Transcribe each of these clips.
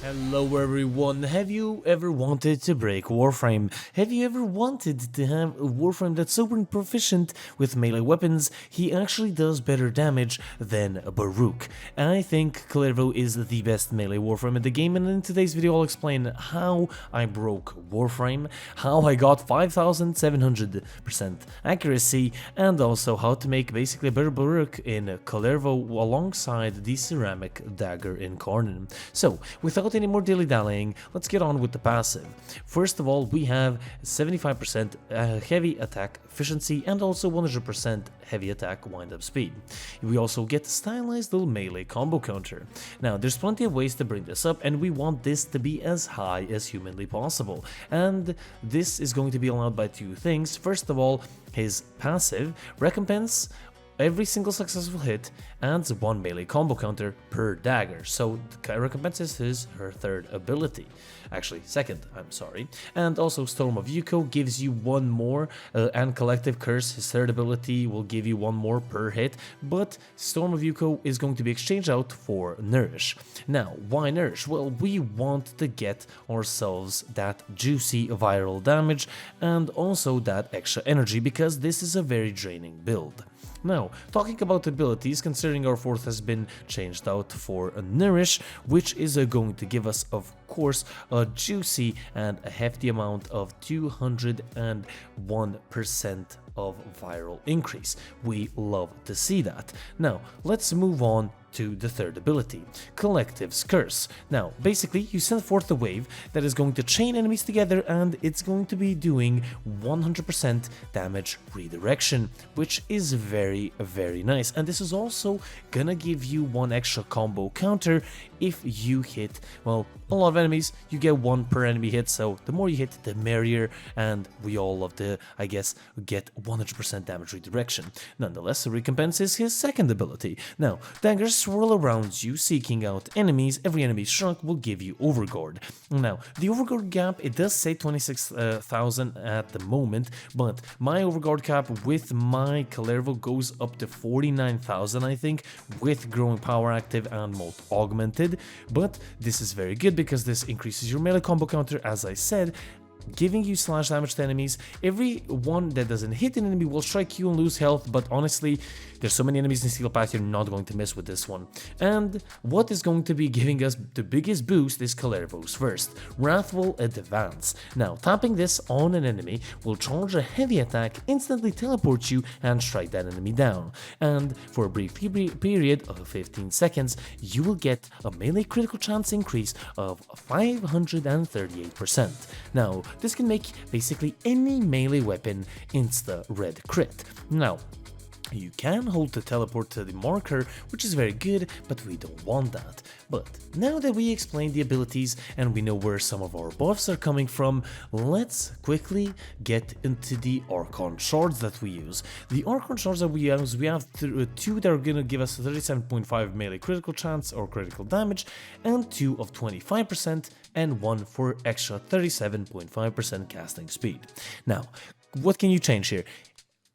Hello everyone, have you ever wanted to break Warframe? Have you ever wanted to have a Warframe that's super proficient with melee weapons? He actually does better damage than Baruch. I think Kullervo is the best melee Warframe in the game, and in today's video I'll explain how I broke Warframe, how I got 5700% accuracy, and also how to make basically a better Baruch in Kullervo alongside the ceramic dagger in Cornin. So, without any more dilly-dallying, let's get on with the passive. First of all, we have 75% heavy attack efficiency and also 100% heavy attack wind-up speed. We also get a stylized little melee combo counter. Now, there's plenty of ways to bring this up, and we want this to be as high as humanly possible. And this is going to be allowed by two things. First of all, his passive recompense every single successful hit adds one melee combo counter per dagger, so the recompenses her third ability. Actually, second, I'm sorry. And also Storm of Ukko gives you one more, and Collective Curse, his third ability, will give you one more per hit, but Storm of Ukko is going to be exchanged out for Nourish. Now, why Nourish? Well, we want to get ourselves that juicy viral damage and also that extra energy, because this is a very draining build. Now, talking about abilities, considering our fourth has been changed out for a Nourish, which is going to give us, of course, a juicy and a hefty amount of 201% of viral increase. We love to see that. Now, let's move on to the third ability, Collective's Curse. Now, basically, you send forth a wave that is going to chain enemies together, and it's going to be doing 100% damage redirection, which is very, very nice. And this is also gonna give you one extra combo counter if you hit, well, a lot of enemies. You get one per enemy hit, so the more you hit, the merrier, and we all love to, I guess, get 100% damage redirection. Nonetheless, the recompense is his second ability. Now, daggers swirl around you, seeking out enemies. Every enemy shrunk will give you Overguard. Now, the Overguard gap, it does say 26,000 at the moment, but my Overguard cap with my Kullervo goes up to 49,000, I think, with Growing Power active and Mode augmented. But this is very good because this increases your melee combo counter, as I said, giving you slash damage to enemies. Every one that doesn't hit an enemy will strike you and lose health, but honestly, there's so many enemies in Steel Path, you're not going to miss with this one. And what is going to be giving us the biggest boost is Kullervo's first, Wrathful Advance. Now, tapping this on an enemy will charge a heavy attack, instantly teleport you, and strike that enemy down. And for a brief period of 15 seconds, you will get a melee critical chance increase of 538%. Now, this can make basically any melee weapon insta-red crit. Now, you can hold to teleport to the marker, which is very good, but we don't want that. But now that we explained the abilities and we know where some of our buffs are coming from, let's quickly get into the Archon Shards that we use. The Archon Shards that we use, we have two that are going to give us 37.5 melee critical chance or critical damage, and two of 25%, and one for extra 37.5% casting speed. Now, what can you change here?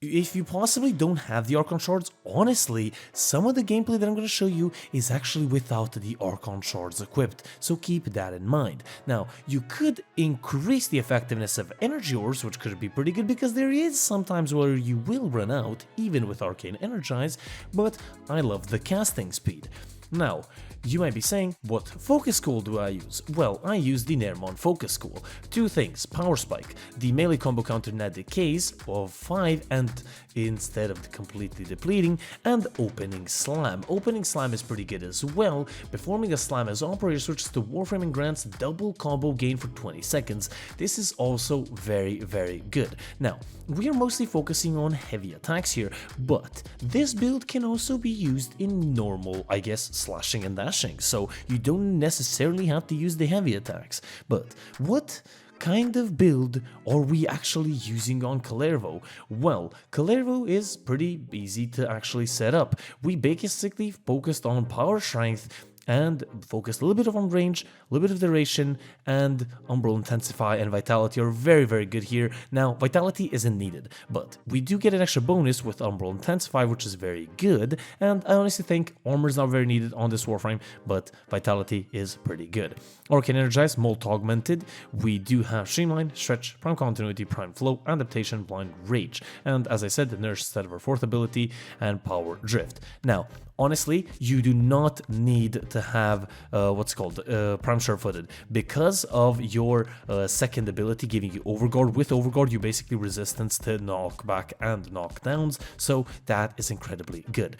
If you possibly don't have the Archon Shards, honestly, some of the gameplay that I'm going to show you is actually without the Archon Shards equipped, so keep that in mind. Now, you could increase the effectiveness of Energy Orbs, which could be pretty good because there is sometimes where you will run out, even with Arcane Energize, but I love the casting speed. Now, you might be saying, what focus school do I use? Well, I use the Nermon focus school. Two things: Power Spike, the melee combo counter net decays of 5 and instead of completely depleting, and Opening Slam. Opening Slam is pretty good as well. Performing a slam as operator switches to Warframe and grants double combo gain for 20 seconds. This is also very, very good. Now, we are mostly focusing on heavy attacks here, but this build can also be used in normal, I guess, slashing and dashing, so you don't necessarily have to use the heavy attacks. But what kind of build are we actually using on Kullervo? Well, Kullervo is pretty easy to actually set up. We basically focused on power strength, and focus a little bit on range, a little bit of duration, and Umbral Intensify and Vitality are very, very good here. Now, Vitality isn't needed, but we do get an extra bonus with Umbral Intensify, which is very good, and I honestly think Armor is not very needed on this Warframe, but Vitality is pretty good. Arcane Energize, Molt Augmented, we do have Streamline, Stretch, Prime Continuity, Prime Flow, Adaptation, Blind Rage, and as I said, the Nourish instead of our 4th ability, and Power Drift. Now, honestly, you do not need to have what's called Prime Sure-Footed because of your second ability giving you Overguard. With Overguard, you basically resistance to knockback and knockdowns, so that is incredibly good.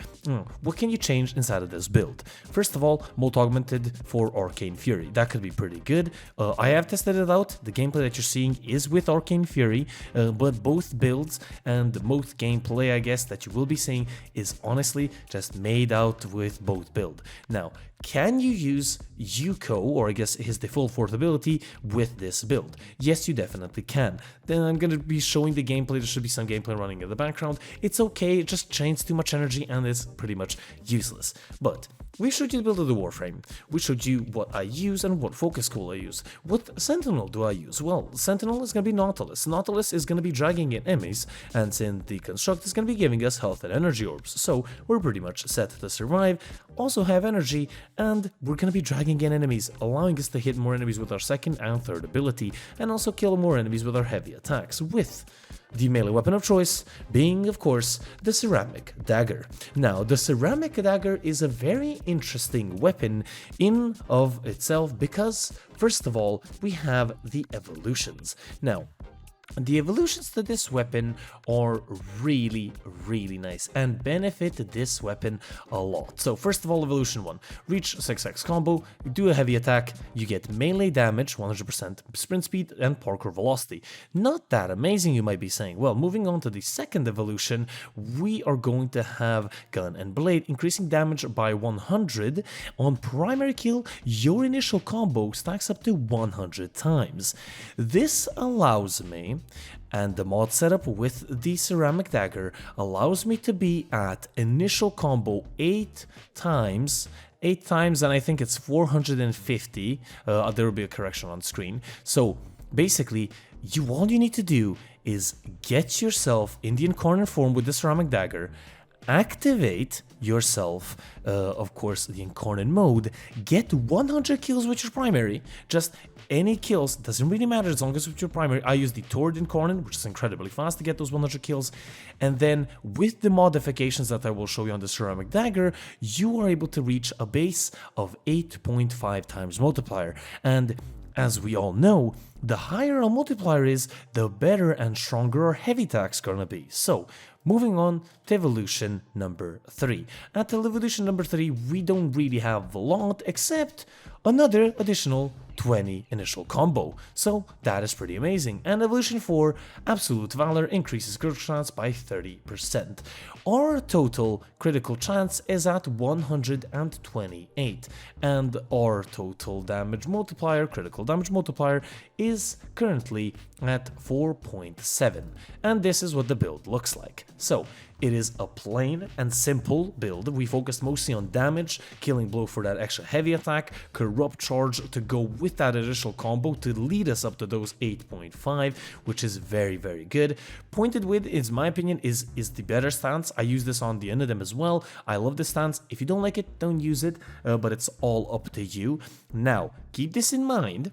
What can you change inside of this build? First of all, Molt Augmented for Arcane Fury. That could be pretty good. I have tested it out. The gameplay that you're seeing is with Arcane Fury, but both builds and most gameplay, I guess, that you will be seeing is honestly just made out with both build. Now, can you use Ukko, or I guess his default 4th ability, with this build? Yes, you definitely can. Then I'm going to be showing the gameplay. There should be some gameplay running in the background. It's okay, it just drains too much energy and is pretty much useless. But we showed you the build of the Warframe. We showed you what I use and what focus cool I use. What Sentinel do I use? Well, Sentinel is going to be Nautilus. Nautilus is going to be dragging in enemies, and since the Construct is going to be giving us health and energy orbs, so we're pretty much set to survive, also have energy, and we're going to be dragging in enemies, allowing us to hit more enemies with our 2nd and 3rd ability, and also kill more enemies with our heavy attacks, with the melee weapon of choice being, of course, the Ceramic Dagger. Now, the Ceramic Dagger is a very interesting weapon in of itself because, first of all, we have the evolutions. Now, the evolutions to this weapon are really, really nice and benefit this weapon a lot. So first of all, evolution 1, reach 6x combo, do a heavy attack, you get melee damage, 100%, sprint speed, and parkour velocity. Not that amazing, you might be saying. Well, moving on to the second evolution, we are going to have gun and blade, increasing damage by 100. On primary kill, your initial combo stacks up to 100 times. This allows me, and the mod setup with the Ceramic Dagger allows me to be at initial combo 8 times, and I think it's 450. There will be a correction on screen. So basically, all you need to do is get yourself in the Incarnate form with the Ceramic Dagger, activate yourself, of course, the Incarnate mode, get 100 kills with your primary, just any kills, doesn't really matter as long as it's your primary. I use the Tord Incarnate, which is incredibly fast to get those 100 kills, and then with the modifications that I will show you on the Ceramic Dagger, you are able to reach a base of 8.5 times multiplier, and as we all know, the higher a multiplier is, the better and stronger our heavy attack's gonna be. So, moving on to evolution number 3. At evolution number 3, we don't really have a lot, except another additional 20 initial combo, so that is pretty amazing. And evolution 4, Absolute Valor, increases critical chance by 30%. Our total critical chance is at 128, and our total damage multiplier, critical damage multiplier, is currently at 4.7, and this is what the build looks like. So it is a plain and simple build. We focused mostly on damage, killing blow for that extra heavy attack, corrupt charge to go with that initial combo to lead us up to those 8.5, which is very, very good. Pointed Width, in my opinion, is the better stance. I use this on the Unidem as well. I love this stance. If you don't like it, don't use it, but it's all up to you. Now, keep this in mind.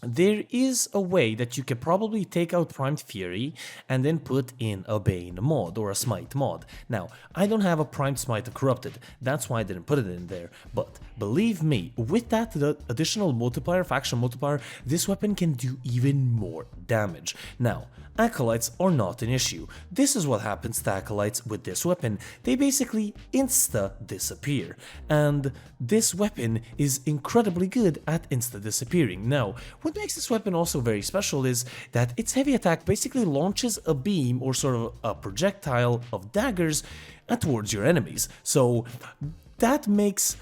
There is a way that you could probably take out Primed Fury and then put in a Bane mod or a Smite mod. Now, I don't have a Primed Smite Corrupted, that's why I didn't put it in there, but believe me, with that additional multiplier, faction multiplier, this weapon can do even more damage. Now, Acolytes are not an issue. This is what happens to Acolytes with this weapon. They basically insta-disappear, and this weapon is incredibly good at insta-disappearing. Now, what makes this weapon also very special is that its heavy attack basically launches a beam or sort of a projectile of daggers towards your enemies. So that makes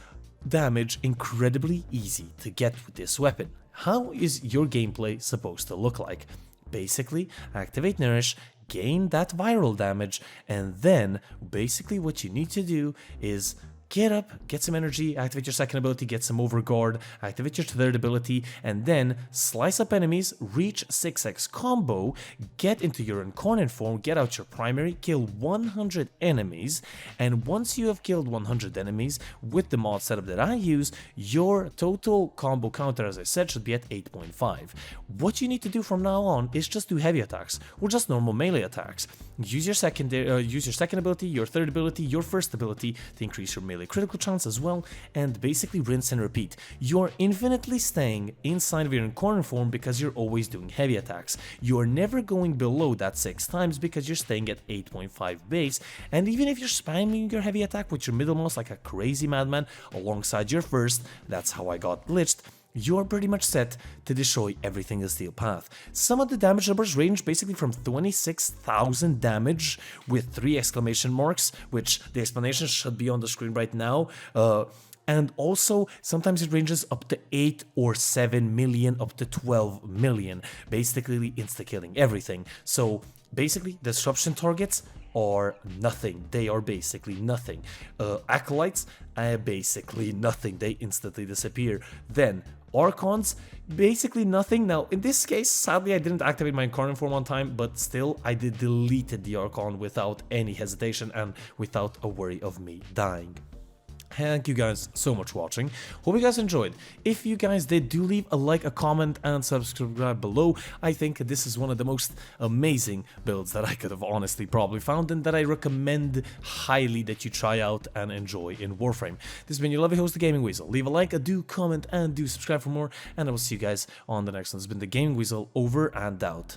damage incredibly easy to get with this weapon. How is your gameplay supposed to look like? Basically, activate Nourish, gain that viral damage, and then basically what you need to do is get up, get some energy, activate your second ability, get some overguard, activate your third ability, and then slice up enemies, reach 6x combo, get into your incarnate form, get out your primary, kill 100 enemies, and once you have killed 100 enemies with the mod setup that I use, your total combo counter, as I said, should be at 8.5. What you need to do from now on is just do heavy attacks, or just normal melee attacks. Use your second ability, your third ability, your first ability to increase your melee critical chance as well, and basically rinse and repeat. You're infinitely staying inside of your incarnate form because you're always doing heavy attacks. You're never going below that 6 times because you're staying at 8.5 base, and even if you're spamming your heavy attack with your middle mouse like a crazy madman alongside your first, that's how I got glitched, you're pretty much set to destroy everything in Steel Path. Some of the damage numbers range basically from 26,000 damage with 3 exclamation marks, which the explanation should be on the screen right now, and also sometimes it ranges up to 8 or 7 million, up to 12 million, basically insta-killing everything. So basically disruption targets are nothing. They are basically nothing. Acolytes are basically nothing. They instantly disappear. Then Archons, basically nothing. Now, in this case, sadly, I didn't activate my incarnate form on time, but still, I did deleted the Archon without any hesitation and without a worry of me dying. Thank you guys so much for watching. Hope you guys enjoyed. If you guys did, do leave a like, a comment, and subscribe below. I think this is one of the most amazing builds that I could have honestly probably found, and that I recommend highly that you try out and enjoy in Warframe. This has been your lovely host, the Gaming Weasel. Leave a like, do comment, and do subscribe for more, and I will see you guys on the next one. This has been the Gaming Weasel, over and out.